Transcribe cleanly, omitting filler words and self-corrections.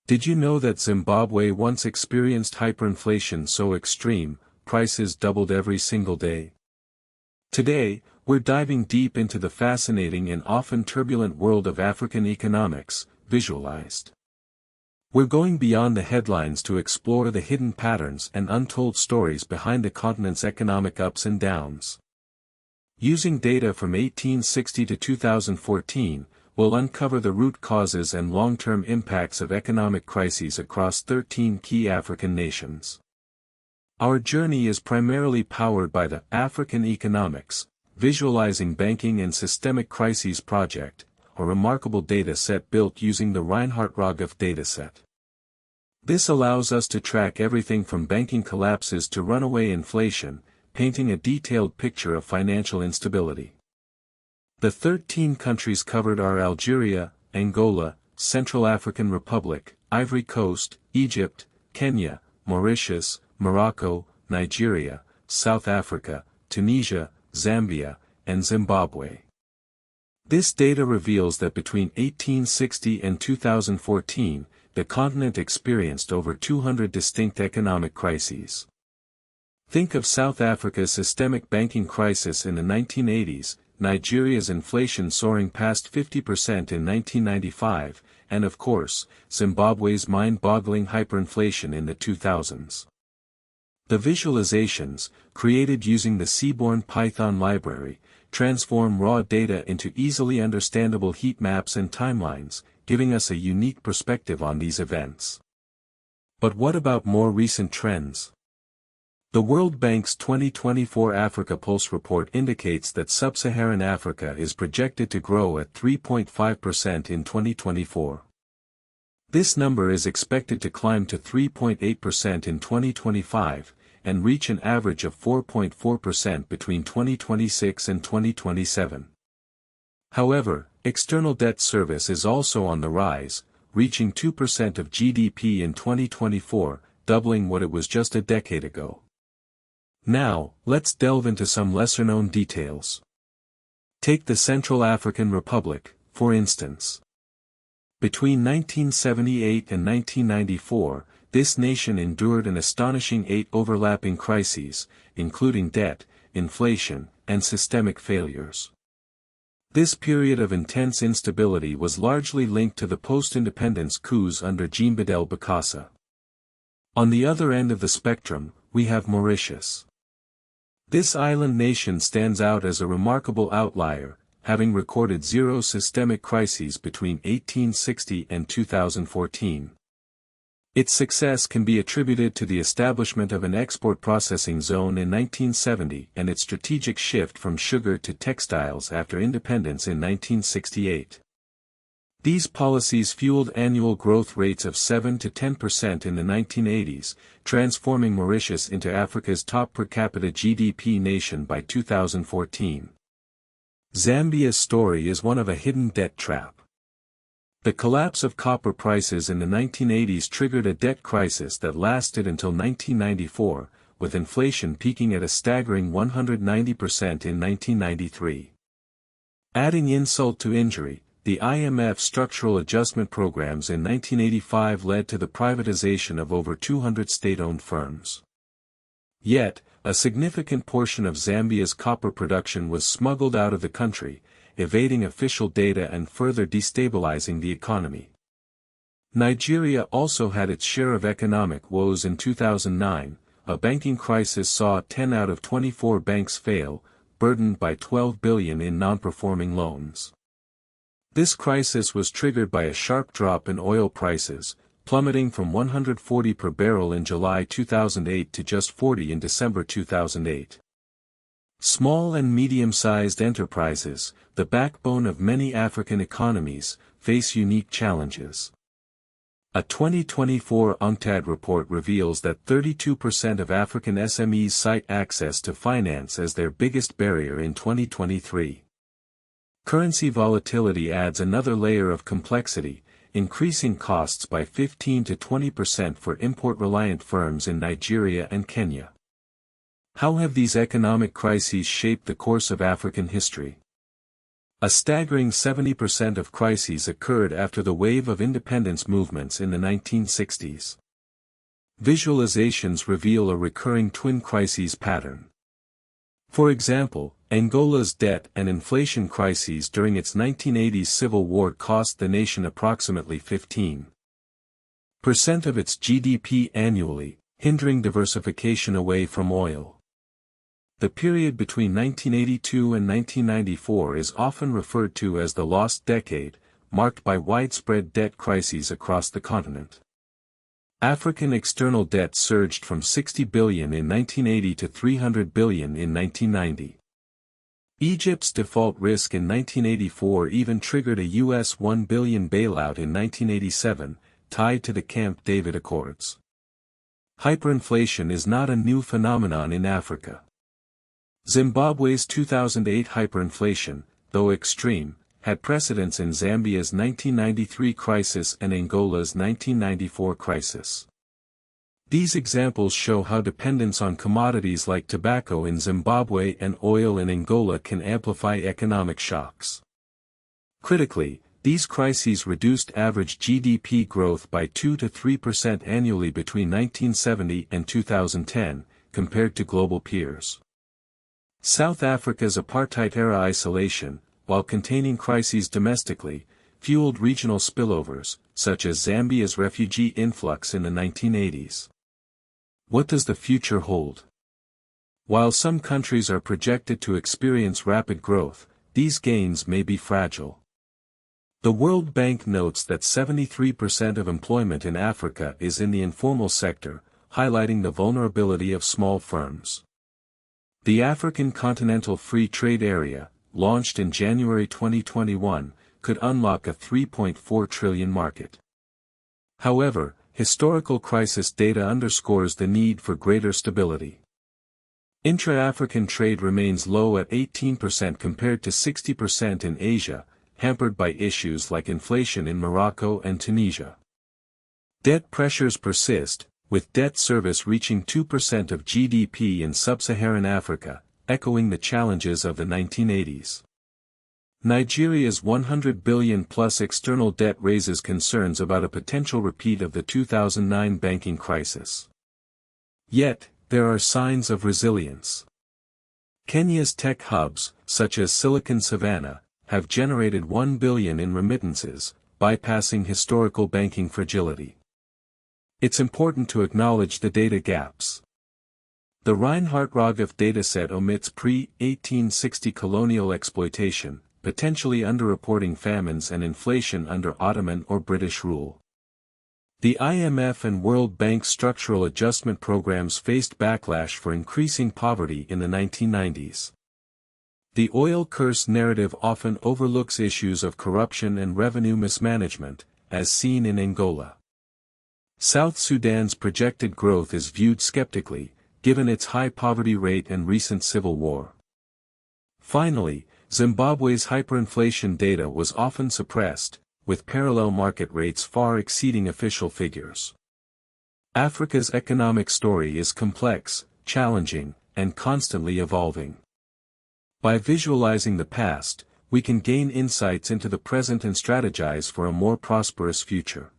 Did you know that Zimbabwe once experienced hyperinflation so extreme, prices doubled every single day? Today, we're diving deep into the fascinating and often turbulent world of African economics, visualized. We're going beyond the headlines to explore the hidden patterns and untold stories behind the continent's economic ups and downs. Using data from 1860 to 2014, we'll uncover the root causes and long-term impacts of economic crises across 13 key African nations. Our journey is primarily powered by the African Economics, Visualizing Banking and Systemic Crises project, a remarkable data set built using the Reinhardt-Rogoff dataset. This allows us to track everything from banking collapses to runaway inflation, painting a detailed picture of financial instability. The 13 countries covered are Algeria, Angola, Central African Republic, Ivory Coast, Egypt, Kenya, Mauritius, Morocco, Nigeria, South Africa, Tunisia, Zambia, and Zimbabwe. This data reveals that between 1860 and 2014, the continent experienced over 200 distinct economic crises. Think of South Africa's systemic banking crisis in the 1980s, Nigeria's inflation soaring past 50% in 1995, and of course, Zimbabwe's mind-boggling hyperinflation in the 2000s. The visualizations, created using the Seaborn Python library, transform raw data into easily understandable heat maps and timelines, giving us a unique perspective on these events. But what about more recent trends? The World Bank's 2024 Africa Pulse report indicates that sub-Saharan Africa is projected to grow at 3.5% in 2024. This number is expected to climb to 3.8% in 2025, and reach an average of 4.4% between 2026 and 2027. However, external debt service is also on the rise, reaching 2% of GDP in 2024, doubling what it was just a decade ago. Now, let's delve into some lesser-known details. Take the Central African Republic, for instance. Between 1978 and 1994, this nation endured an astonishing 8 overlapping crises, including debt, inflation, and systemic failures. This period of intense instability was largely linked to the post-independence coups under Jean-Bedel Bokassa. On the other end of the spectrum, we have Mauritius. This island nation stands out as a remarkable outlier, having recorded 0 systemic crises between 1860 and 2014. Its success can be attributed to the establishment of an export processing zone in 1970 and its strategic shift from sugar to textiles after independence in 1968. These policies fueled annual growth rates of 7 to 10% in the 1980s, transforming Mauritius into Africa's top per capita GDP nation by 2014. Zambia's story is one of a hidden debt trap. The collapse of copper prices in the 1980s triggered a debt crisis that lasted until 1994, with inflation peaking at a staggering 190% in 1993. Adding insult to injury, the IMF structural adjustment programs in 1985 led to the privatization of over 200 state-owned firms. Yet, a significant portion of Zambia's copper production was smuggled out of the country, evading official data and further destabilizing the economy. Nigeria also had its share of economic woes in 2009, a banking crisis saw 10 out of 24 banks fail, burdened by $12 billion in non-performing loans. This crisis was triggered by a sharp drop in oil prices, plummeting from $140 per barrel in July 2008 to just $40 in December 2008. Small and medium-sized enterprises, the backbone of many African economies, face unique challenges. A 2024 UNCTAD report reveals that 32% of African SMEs cite access to finance as their biggest barrier in 2023. Currency volatility adds another layer of complexity, increasing costs by 15 to 20% for import-reliant firms in Nigeria and Kenya. How have these economic crises shaped the course of African history? A staggering 70% of crises occurred after the wave of independence movements in the 1960s. Visualizations reveal a recurring twin crises pattern. For example, Angola's debt and inflation crises during its 1980s civil war cost the nation approximately 15% of its GDP annually, hindering diversification away from oil. The period between 1982 and 1994 is often referred to as the lost decade, marked by widespread debt crises across the continent. African external debt surged from $60 billion in 1980 to $300 billion in 1990. Egypt's default risk in 1984 even triggered a US $1 billion bailout in 1987, tied to the Camp David Accords. Hyperinflation is not a new phenomenon in Africa. Zimbabwe's 2008 hyperinflation, though extreme, had precedents in Zambia's 1993 crisis and Angola's 1994 crisis. These examples show how dependence on commodities like tobacco in Zimbabwe and oil in Angola can amplify economic shocks. Critically, these crises reduced average GDP growth by 2 to 3% annually between 1970 and 2010, compared to global peers. South Africa's apartheid-era isolation, while containing crises domestically, fueled regional spillovers, such as Zambia's refugee influx in the 1980s. What does the future hold? While some countries are projected to experience rapid growth, these gains may be fragile. The World Bank notes that 73% of employment in Africa is in the informal sector, highlighting the vulnerability of small firms. The African Continental Free Trade Area, launched in January 2021, could unlock a $3.4 trillion market. However, historical crisis data underscores the need for greater stability. Intra-African trade remains low at 18% compared to 60% in Asia, hampered by issues like inflation in Morocco and Tunisia. Debt pressures persist, with debt service reaching 2% of GDP in sub-Saharan Africa, echoing the challenges of the 1980s. Nigeria's $100 billion-plus external debt raises concerns about a potential repeat of the 2009 banking crisis. Yet, there are signs of resilience. Kenya's tech hubs, such as Silicon Savannah, have generated $1 billion in remittances, bypassing historical banking fragility. It's important to acknowledge the data gaps. The Reinhardt-Rogoff dataset omits pre-1860 colonial exploitation, potentially underreporting famines and inflation under Ottoman or British rule. The IMF and World Bank structural adjustment programs faced backlash for increasing poverty in the 1990s. The oil curse narrative often overlooks issues of corruption and revenue mismanagement, as seen in Angola. South Sudan's projected growth is viewed skeptically, given its high poverty rate and recent civil war. Finally, Zimbabwe's hyperinflation data was often suppressed, with parallel market rates far exceeding official figures. Africa's economic story is complex, challenging, and constantly evolving. By visualizing the past, we can gain insights into the present and strategize for a more prosperous future.